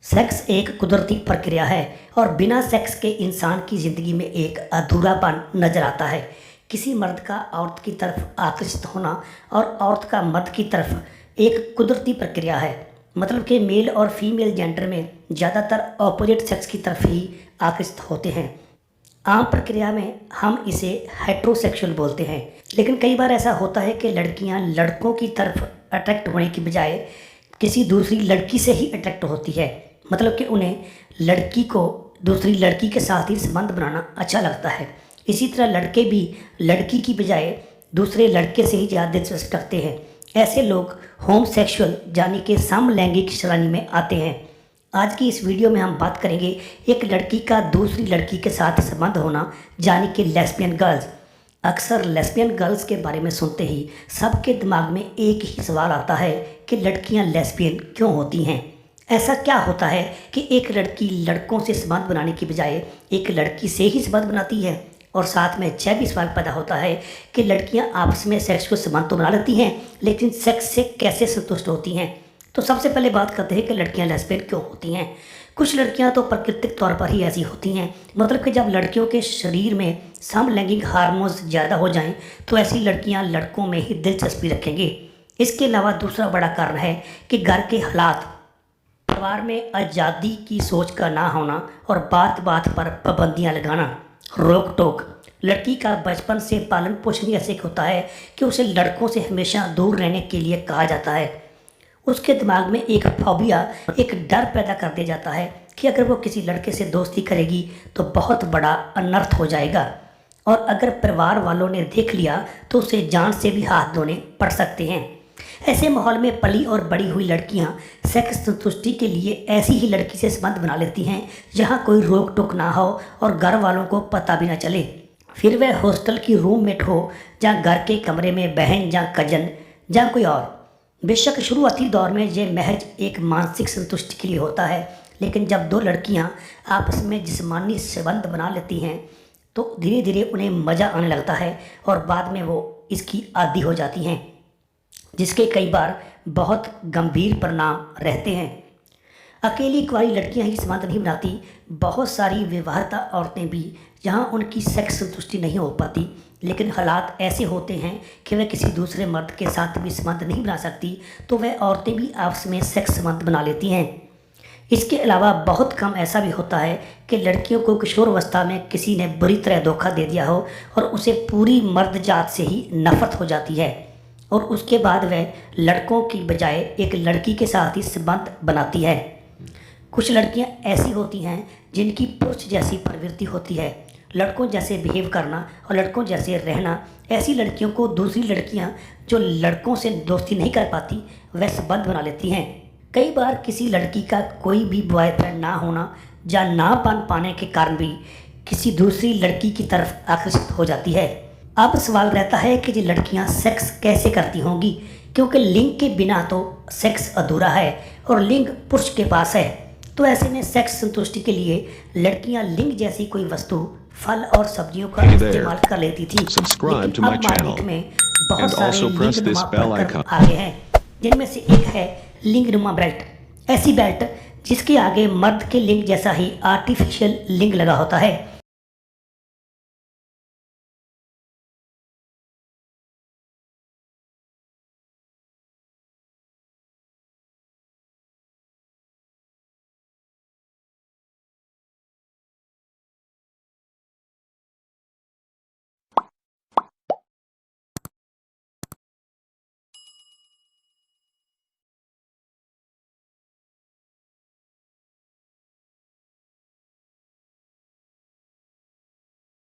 Sex एक कुदरती प्रक्रिया है और बिना सेक्स के इंसान की ज़िंदगी में एक अधूरापन नज़र आता है। किसी मर्द का औरत की तरफ आकर्षित होना और औरत का मर्द की तरफ एक कुदरती प्रक्रिया है। मतलब कि मेल और फीमेल जेंडर में ज़्यादातर ऑपोजिट सेक्स की तरफ ही आकर्षित होते हैं। आम प्रक्रिया में हम इसे हेट्रोसेक्सुअल बोलते हैं, लेकिन कई बार ऐसा होता है कि लड़कियां लड़कों की तरफ अट्रैक्ट होने की बजाय किसी दूसरी लड़की से ही अट्रैक्ट होती है। मतलब कि उन्हें लड़की को दूसरी लड़की के साथ ही संबंध बनाना अच्छा लगता है। इसी तरह लड़के भी लड़की की बजाय दूसरे लड़के से ही ज़्यादा दिलचस्पी रखते हैं। ऐसे लोग होमसेक्सुअल यानी कि समलैंगिक श्रेणी में आते हैं। आज की इस वीडियो में हम बात करेंगे एक लड़की का दूसरी लड़की के साथ संबंध होना यानी कि लेस्बियन गर्ल्स। अक्सर लेस्बियन गर्ल्स के बारे में सुनते ही सबके दिमाग में एक ही सवाल आता है कि लड़कियां लेस्बियन क्यों होती हैं। ऐसा क्या होता है कि एक लड़की लड़कों से संबंध बनाने की बजाय एक लड़की से ही संबंध बनाती है। और साथ में यह भी सवाल पैदा होता है कि लड़कियां आपस में सेक्स को संबंध तो बना लेती हैं, लेकिन सेक्स से कैसे संतुष्ट होती हैं। तो सबसे पहले बात करते हैं कि लड़कियां लेस्बियन क्यों होती हैं। कुछ लड़कियां तो प्राकृतिक तौर पर ही ऐसी होती हैं। मतलब कि जब लड़कियों के शरीर में समलैंगिक हार्मोन्स ज़्यादा हो जाएं तो ऐसी लड़कियां लड़कों में ही दिलचस्पी रखेंगी। इसके अलावा दूसरा बड़ा कारण है कि घर के हालात, परिवार में आज़ादी की सोच का ना होना और बात बात पर पाबंदियां लगाना, रोक टोक। लड़की का बचपन से पालन पोषण ऐसे होता है कि उसे लड़कों से हमेशा दूर रहने के लिए कहा जाता है। उसके दिमाग में एक फोबिया, एक डर पैदा कर दिया जाता है कि अगर वो किसी लड़के से दोस्ती करेगी तो बहुत बड़ा अनर्थ हो जाएगा, और अगर परिवार वालों ने देख लिया तो उसे जान से भी हाथ धोने पड़ सकते हैं। ऐसे माहौल में पली और बड़ी हुई लड़कियां सेक्स संतुष्टि के लिए ऐसी ही लड़की से संबंध बना लेती हैं जहां कोई रोक टोक ना हो और घर वालों को पता भी ना चले। फिर वह हॉस्टल की रूममेट हो या घर के कमरे में बहन या कजन या कोई और। बेशक शुरुआती दौर में यह महज एक मानसिक संतुष्टि के लिए होता है, लेकिन जब दो लड़कियां आपस में जिस्मानी संबंध बना लेती हैं तो धीरे धीरे उन्हें मज़ा आने लगता है और बाद में वो इसकी आदी हो जाती हैं, जिसके कई बार बहुत गंभीर परिणाम रहते हैं। अकेली कुंवारी लड़कियां ही संबंध नहीं बनाती, बहुत सारी विवाहिता औरतें भी जहां उनकी सेक्स संतुष्टि नहीं हो पाती, लेकिन हालात ऐसे होते हैं कि वह किसी दूसरे मर्द के साथ भी संबंध नहीं बना सकती, तो वह औरतें भी आपस में सेक्स संबंध बना लेती हैं। इसके अलावा बहुत कम ऐसा भी होता है कि लड़कियों को किशोरावस्था में किसी ने बुरी तरह धोखा दे दिया हो और उसे पूरी मर्द जात से ही नफरत हो जाती है और उसके बाद वह लड़कों की बजाय एक लड़की के साथ ही संबंध बनाती है। कुछ लड़कियां ऐसी होती हैं जिनकी पुरुष जैसी प्रवृत्ति होती है, लड़कों जैसे बिहेव करना और लड़कों जैसे रहना। ऐसी लड़कियों को दूसरी लड़कियां जो लड़कों से दोस्ती नहीं कर पाती वह संबंध बना लेती हैं। कई बार किसी लड़की का कोई भी बॉयफ्रेंड ना होना या ना पाने के कारण भी किसी दूसरी लड़की की तरफ आकर्षित हो जाती है। अब सवाल रहता है कि ये लड़कियां सेक्स कैसे करती होंगी, क्योंकि लिंग के बिना तो सेक्स अधूरा है और लिंग पुरुष के पास है। तो ऐसे में सेक्स संतुष्टि के लिए लड़कियां लिंग जैसी कोई वस्तु, फल और सब्जियों का इस्तेमाल कर लेती थी, लेकिन अब मार्केट में बहुत सारे लिंगनुमा प्रकार आ गए हैं, जिनमें से एक है लिंगनुमा बेल्ट। ऐसी बेल्ट जिसके आगे मर्द के लिंग जैसा ही आर्टिफिशियल लिंग लगा होता है